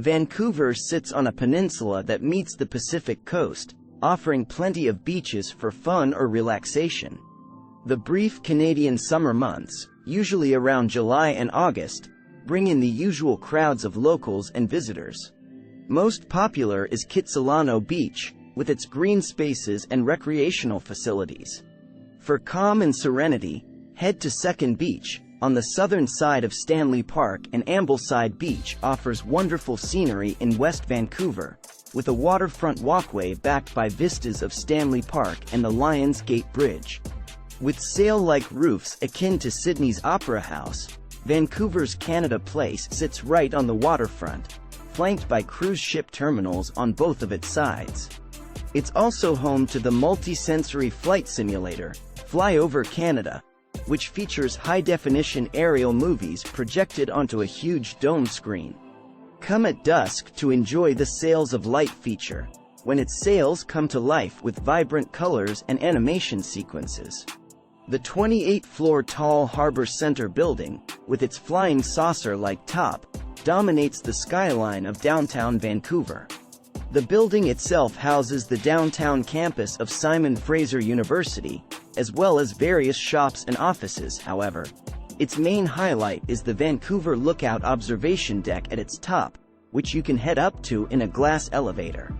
Vancouver sits on a peninsula that meets the Pacific coast, offering plenty of beaches for fun or relaxation. The brief Canadian summer months, usually around July and August, bring in the usual crowds of locals and visitors. Most popular is Kitsilano Beach, with its green spaces and recreational facilities. For calm and serenity, head to Second Beach, on the southern side of Stanley Park, and Ambleside Beach offers wonderful scenery in West Vancouver, with a waterfront walkway backed by vistas of Stanley Park and the Lions Gate Bridge. With sail-like roofs akin to Sydney's Opera House, Vancouver's Canada Place sits right on the waterfront, flanked by cruise ship terminals on both of its sides. It's also home to the multi-sensory flight simulator, Fly Over Canada, which features high-definition aerial movies projected onto a huge dome screen. Come at dusk to enjoy the Sails of Light feature, when its sails come to life with vibrant colors and animation sequences. The 28-floor tall Harbour Centre building, with its flying saucer-like top, dominates the skyline of downtown Vancouver. The building itself houses the downtown campus of Simon Fraser University, as well as various shops and offices. However, its main highlight is the Vancouver Lookout observation deck at its top, which you can head up to in a glass elevator.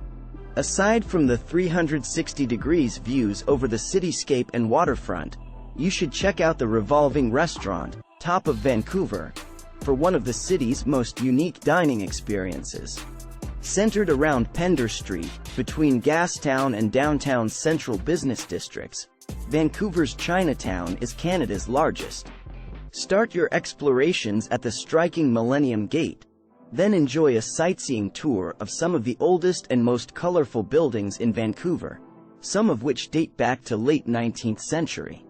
Aside from the 360 degrees views over the cityscape and waterfront, you should check out the revolving restaurant, Top of Vancouver, for one of the city's most unique dining experiences. Centered around Pender Street, between Gastown and downtown central business districts, Vancouver's Chinatown is Canada's largest. Start your explorations at the striking Millennium Gate, then enjoy a sightseeing tour of some of the oldest and most colorful buildings in Vancouver, some of which date back to late 19th century.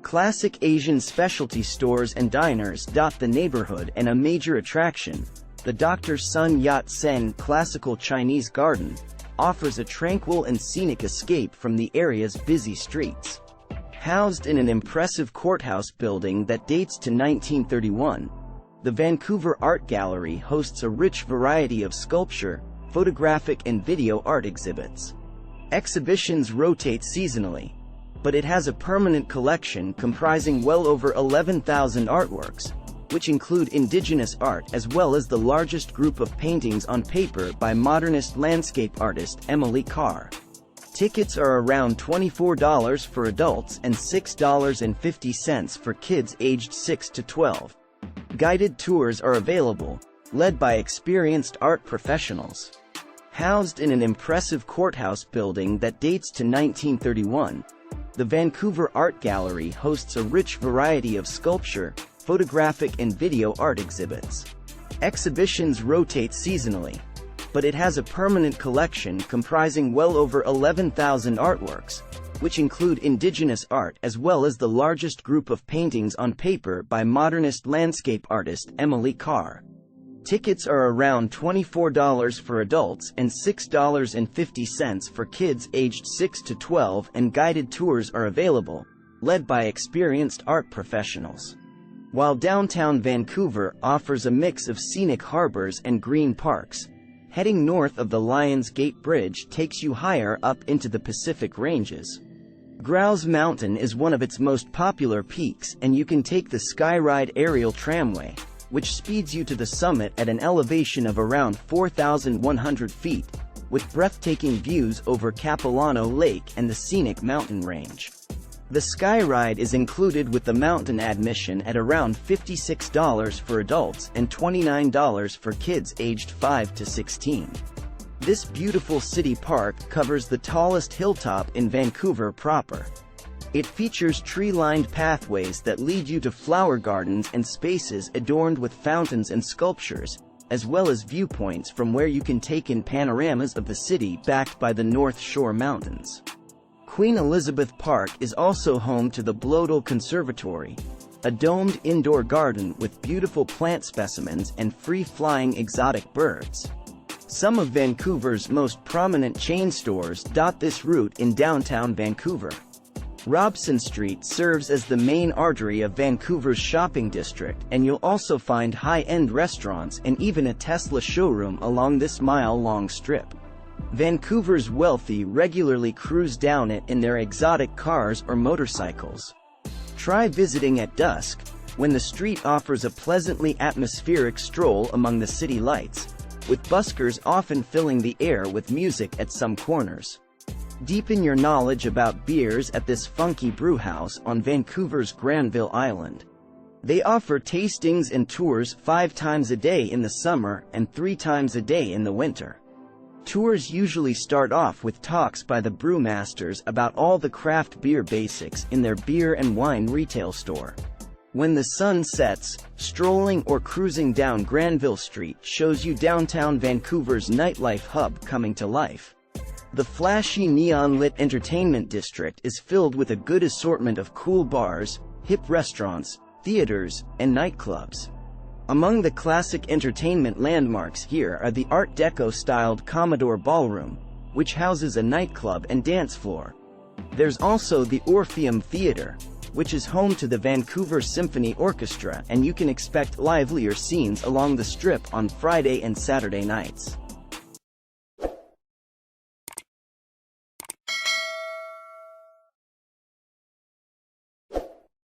Classic Asian specialty stores and diners dot the neighborhood, and a major attraction, the Dr. Sun Yat-sen Classical Chinese Garden, offers a tranquil and scenic escape from the area's busy streets. Housed in an impressive courthouse building that dates to 1931, the Vancouver Art Gallery hosts a rich variety of sculpture, photographic and video art exhibits. Exhibitions rotate seasonally, but it has a permanent collection comprising well over 11,000 artworks, which include Indigenous art as well as the largest group of paintings on paper by modernist landscape artist Emily Carr. Tickets are around $24 for adults and $6.50 for kids aged 6 to 12. Guided tours are available, led by experienced art professionals. Housed in an impressive courthouse building that dates to 1931, the Vancouver Art Gallery hosts a rich variety of sculpture, photographic and video art exhibits. Exhibitions rotate seasonally, but it has a permanent collection comprising well over 11,000 artworks, which include Indigenous art as well as the largest group of paintings on paper by modernist landscape artist Emily Carr. Tickets are around $24 for adults and $6.50 for kids aged 6 to 12, and guided tours are available, led by experienced art professionals. While downtown Vancouver offers a mix of scenic harbors and green parks, heading north of the Lions Gate Bridge takes you higher up into the Pacific Ranges. Grouse Mountain is one of its most popular peaks, and you can take the Skyride aerial tramway, which speeds you to the summit at an elevation of around 4,100 feet, with breathtaking views over Capilano Lake and the scenic mountain range. The Skyride is included with the mountain admission at around $56 for adults and $29 for kids aged 5 to 16. This beautiful city park covers the tallest hilltop in Vancouver proper. It features tree-lined pathways that lead you to flower gardens and spaces adorned with fountains and sculptures, as well as viewpoints from where you can take in panoramas of the city backed by the North Shore Mountains. Queen Elizabeth Park is also home to the Bloedel Conservatory, a domed indoor garden with beautiful plant specimens and free-flying exotic birds. Some of Vancouver's most prominent chain stores dot this route in downtown Vancouver. Robson Street serves as the main artery of Vancouver's shopping district, and you'll also find high-end restaurants and even a Tesla showroom along this mile-long strip. Vancouver's wealthy regularly cruise down it in their exotic cars or motorcycles. Try visiting at dusk, when the street offers a pleasantly atmospheric stroll among the city lights, with buskers often filling the air with music at some corners. Deepen your knowledge about beers at this funky brewhouse on Vancouver's Granville Island. They offer tastings and tours 5 times a day in the summer and 3 times a day in the winter. Tours usually start off with talks by the brewmasters about all the craft beer basics in their beer and wine retail store. When the sun sets, strolling or cruising down Granville Street shows you downtown Vancouver's nightlife hub coming to life. The flashy neon-lit entertainment district is filled with a good assortment of cool bars, hip restaurants, theaters, and nightclubs. Among the classic entertainment landmarks here are the Art Deco-styled Commodore Ballroom, which houses a nightclub and dance floor. There's also the Orpheum Theatre, which is home to the Vancouver Symphony Orchestra, and you can expect livelier scenes along the strip on Friday and Saturday nights.